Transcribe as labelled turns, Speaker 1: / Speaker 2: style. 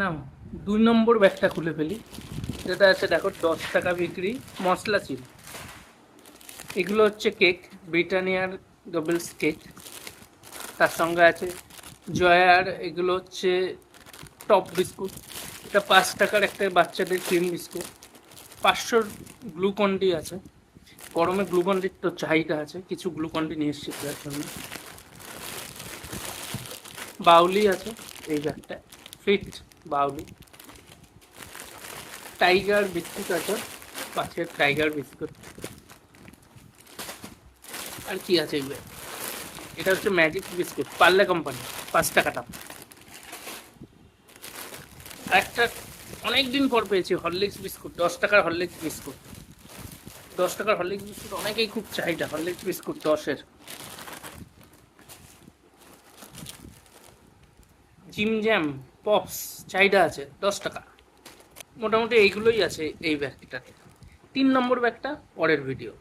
Speaker 1: না, ২ নম্বর ব্যাগটা খুলে ফেলি। যেটা আছে দেখো ১০ টাকা বিক্রি মসলা চিল। এগুলো হচ্ছে কেক, ব্রিটানিয়ার ডবলস কেক। তার সঙ্গে আছে জয়ার, এগুলো হচ্ছে টপ বিস্কুট। এটা ৫ টাকার একটা বাচ্চাদের ক্রিম বিস্কুট। ৫০০ গ্লুকন-ডি আছে। গরমে গ্লুকন-ডির তো চাহিদা আছে, কিছু গ্লুকন-ডি নিয়ে এসেছি তার জন্য। বাউলি আছে এই ব্যাগটায়, ফিট বাউলি। টাইগার বিস্কুট আছে, পাশের টাইগার বিস্কুট। আর কি আছে এগুলো? এটা হচ্ছে ম্যাজিক বিস্কুট, পার্লে কোম্পানি, ৫ টাকা দাম। আর একটা অনেক দিন পর পেয়েছি হরলিক্স বিস্কুট, ১০ টাকার হরলিক্স বিস্কুট। ১০ টাকার হরলিক্স বিস্কুট অনেকেই খুব চাহিদা, হরলিক্স বিস্কুট ১০-এর। জিম জ্যাম, পপস চাহিদা আছে ১০ টাকা। মোটামুটি এইগুলোই আছে এই ব্যাগটাতে। ৩ নম্বর ব্যাগটা পরের ভিডিও।